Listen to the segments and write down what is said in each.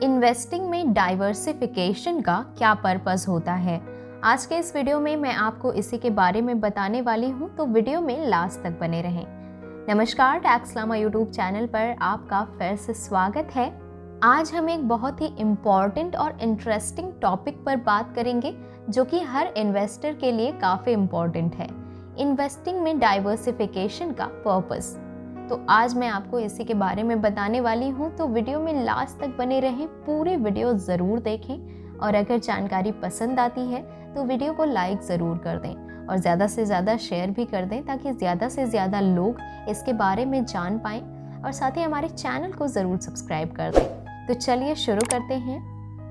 Investing में diversification का क्या पर्पस होता है। आज के इस वीडियो में मैं आपको इसी के बारे में बताने वाली हूँ, तो वीडियो में लास्ट तक बने रहें। नमस्कार, टैक्सलामा यूट्यूब चैनल पर आपका फिर से स्वागत है। आज हम एक बहुत ही इम्पॉर्टेंट और इंटरेस्टिंग टॉपिक पर बात करेंगे जो कि हर इन्वेस्टर के लिए काफ़ी इम्पॉर्टेंट है, इन्वेस्टिंग में डाइवर्सिफिकेशन का पर्पस। तो आज मैं आपको इसी के बारे में बताने वाली हूँ, तो वीडियो में लास्ट तक बने रहें, पूरे वीडियो ज़रूर देखें और अगर जानकारी पसंद आती है तो वीडियो को लाइक ज़रूर कर दें और ज़्यादा से ज़्यादा शेयर भी कर दें ताकि ज़्यादा से ज़्यादा लोग इसके बारे में जान पाएँ और साथ ही हमारे चैनल को ज़रूर सब्सक्राइब कर दें। तो चलिए शुरू करते हैं।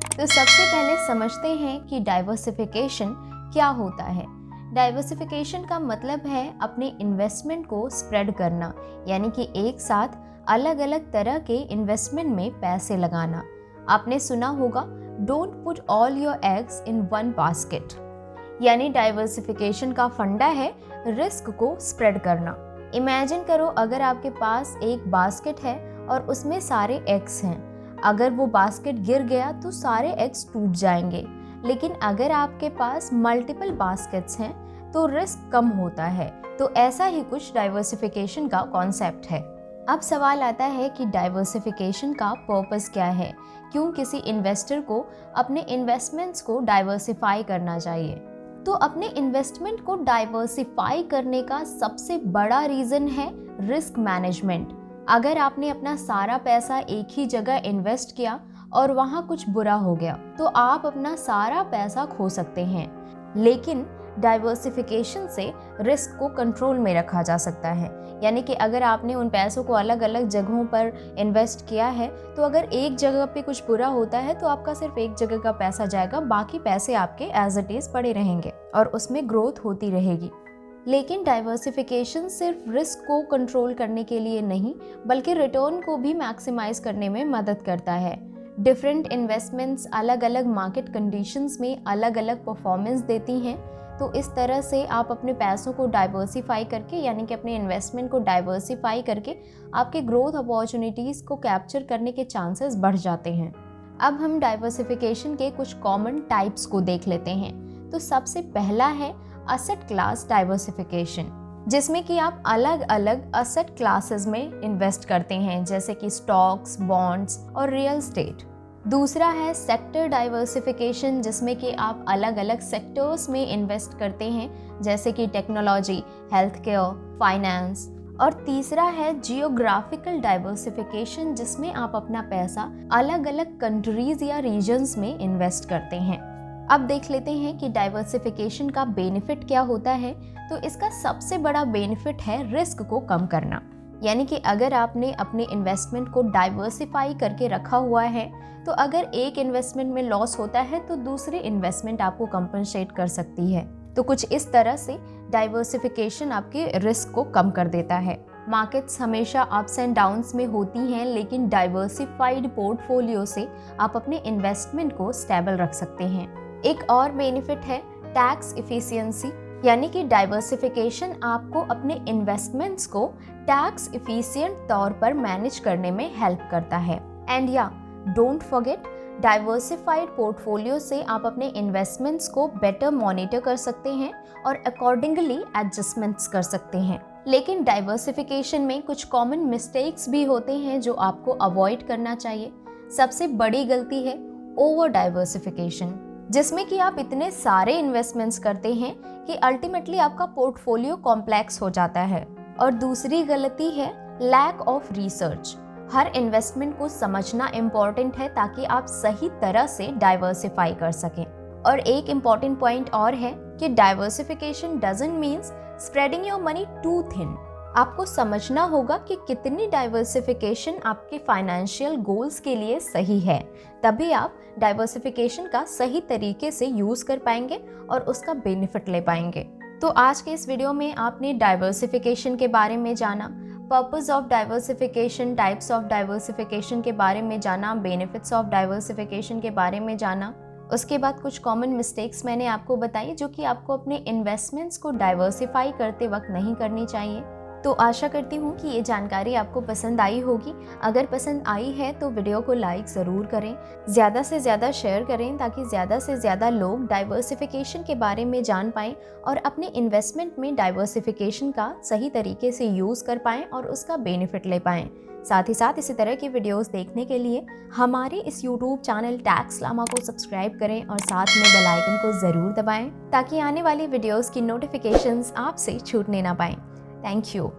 तो सबसे पहले समझते हैं कि डाइवर्सिफिकेशन क्या होता है। डाइवर्सिफिकेशन का मतलब है अपने इन्वेस्टमेंट को स्प्रेड करना, यानी कि एक साथ अलग अलग तरह के इन्वेस्टमेंट में पैसे लगाना। आपने सुना होगा, don't put all your eggs in one basket, यानी डाइवर्सिफिकेशन का फंडा है रिस्क को स्प्रेड करना। इमेजिन करो, अगर आपके पास एक बास्केट है और उसमें सारे एग्स हैं। अगर वो बास्केट गिर गया तो सारे एग्स टूट जाएंगे, लेकिन अगर आपके पास मल्टीपल बास्केट्स हैं तो रिस्क कम होता है। तो ऐसा ही कुछ डाइवर्सिफिकेशन का कॉन्सेप्ट है। अब सवाल आता है कि डाइवर्सिफिकेशन का पर्पस क्या है, क्यों किसी इन्वेस्टर को अपने इन्वेस्टमेंट्स को डाइवर्सिफाई करना चाहिए। तो अपने इन्वेस्टमेंट को डाइवर्सिफाई करने का सबसे बड़ा रीज़न है रिस्क मैनेजमेंट। अगर आपने अपना सारा पैसा एक ही जगह इन्वेस्ट किया और वहाँ कुछ बुरा हो गया तो आप अपना सारा पैसा खो सकते हैं, लेकिन डाइवर्सिफिकेशन से रिस्क को कंट्रोल में रखा जा सकता है। यानी कि अगर आपने उन पैसों को अलग अलग जगहों पर इन्वेस्ट किया है तो अगर एक जगह पे कुछ बुरा होता है तो आपका सिर्फ एक जगह का पैसा जाएगा, बाकी पैसे आपके एज इट इज़ पड़े रहेंगे और उसमें ग्रोथ होती रहेगी। लेकिन डाइवर्सिफिकेशन सिर्फ रिस्क को कंट्रोल करने के लिए नहीं, बल्कि रिटर्न को भी मैक्सिमाइज करने में मदद करता है। डिफरेंट इन्वेस्टमेंट्स अलग अलग मार्केट कंडीशंस में अलग अलग परफॉर्मेंस देती हैं, तो इस तरह से आप अपने पैसों को डाइवर्सिफाई करके, यानी कि अपने इन्वेस्टमेंट को डाइवर्सिफाई करके आपके ग्रोथ अपॉर्चुनिटीज़ को कैप्चर करने के चांसेस बढ़ जाते हैं। अब हम डाइवर्सिफिकेशन के कुछ कॉमन टाइप्स को देख लेते हैं। तो सबसे पहला है असेट क्लास डाइवर्सिफिकेशन, जिसमें कि आप अलग अलग असेट क्लासेस में इन्वेस्ट करते हैं, जैसे कि स्टॉक्स, बॉन्ड्स और रियल एस्टेट। दूसरा है सेक्टर डाइवर्सिफिकेशन, जिसमें कि आप अलग अलग सेक्टर्स में इन्वेस्ट करते हैं, जैसे कि टेक्नोलॉजी, हेल्थ केयर, फाइनेंस। और तीसरा है जियोग्राफिकल डाइवर्सिफिकेशन, जिसमें आप अपना पैसा अलग अलग कंट्रीज या रीजन्स में इन्वेस्ट करते हैं। अब देख लेते हैं कि डाइवर्सिफिकेशन का बेनिफिट क्या होता है। तो इसका सबसे बड़ा बेनिफिट है रिस्क को कम करना, यानी कि अगर आपने अपने इन्वेस्टमेंट को डाइवर्सिफाई करके रखा हुआ है तो अगर एक इन्वेस्टमेंट में लॉस होता है तो दूसरी इन्वेस्टमेंट आपको कंपनसेट कर सकती है। तो कुछ इस तरह से डाइवर्सिफिकेशन आपके रिस्क को कम कर देता है। मार्केट्स हमेशा अप्स एंड डाउन्स में होती हैं, लेकिन डाइवर्सिफाइड पोर्टफोलियो से आप अपने इन्वेस्टमेंट को स्टेबल रख सकते हैं। एक और बेनिफिट है टैक्स इफिशियंसी, यानी कि डाइवर्सिफिकेशन आपको अपने इन्वेस्टमेंट्स को टैक्स इफिशिएंट तौर पर मैनेज करने में हेल्प करता है। एंड या डोंट फॉरगेट, डाइवर्सिफाइड पोर्टफोलियो से आप अपने इन्वेस्टमेंट्स को बेटर मॉनिटर कर सकते हैं और अकॉर्डिंगली एडजस्टमेंट्स कर सकते हैं। लेकिन डाइवर्सिफिकेशन में कुछ कॉमन मिस्टेक्स भी होते हैं जो आपको अवॉइड करना चाहिए। सबसे बड़ी गलती है ओवर डाइवर्सिफिकेशन, जिसमें कि आप इतने सारे इन्वेस्टमेंट्स करते हैं कि अल्टीमेटली आपका पोर्टफोलियो कॉम्प्लेक्स हो जाता है। और दूसरी गलती है लैक ऑफ रिसर्च। हर इन्वेस्टमेंट को समझना इम्पॉर्टेंट है ताकि आप सही तरह से डाइवर्सिफाई कर सकें। और एक इम्पॉर्टेंट पॉइंट और है कि diversification doesn't means spreading your money too thin. आपको समझना होगा कि कितनी डाइवर्सिफिकेशन आपके फाइनेंशियल गोल्स के लिए सही है, तभी आप डाइवर्सिफिकेशन का सही तरीके से यूज़ कर पाएंगे और उसका बेनिफिट ले पाएंगे। तो आज के इस वीडियो में आपने डाइवर्सिफिकेशन के बारे में जाना, purpose of diversification, types of diversification के बारे में जाना, बेनिफिट्स ऑफ डाइवर्सिफिकेशन के बारे में जाना। उसके बाद कुछ कॉमन मिस्टेक्स मैंने आपको बताई जो कि आपको अपने इन्वेस्टमेंट्स को डाइवर्सिफाई करते वक्त नहीं करनी चाहिए। तो आशा करती हूँ कि ये जानकारी आपको पसंद आई होगी। अगर पसंद आई है तो वीडियो को लाइक ज़रूर करें, ज़्यादा से ज़्यादा शेयर करें ताकि ज़्यादा से ज़्यादा लोग डाइवर्सिफिकेशन के बारे में जान पाएँ और अपने इन्वेस्टमेंट में डाइवर्सिफिकेशन का सही तरीके से यूज़ कर पाएँ और उसका बेनिफिट ले पाएँ। साथ ही साथ इसी तरह की वीडियोस देखने के लिए हमारे इस यूट्यूब चैनल टैक्स लामा को सब्सक्राइब करें और साथ में बेल आइकन को ज़रूर दबाएं ताकि आने वाली वीडियोस की नोटिफिकेशंस आपसे छूटने ना पाएं। Thank you.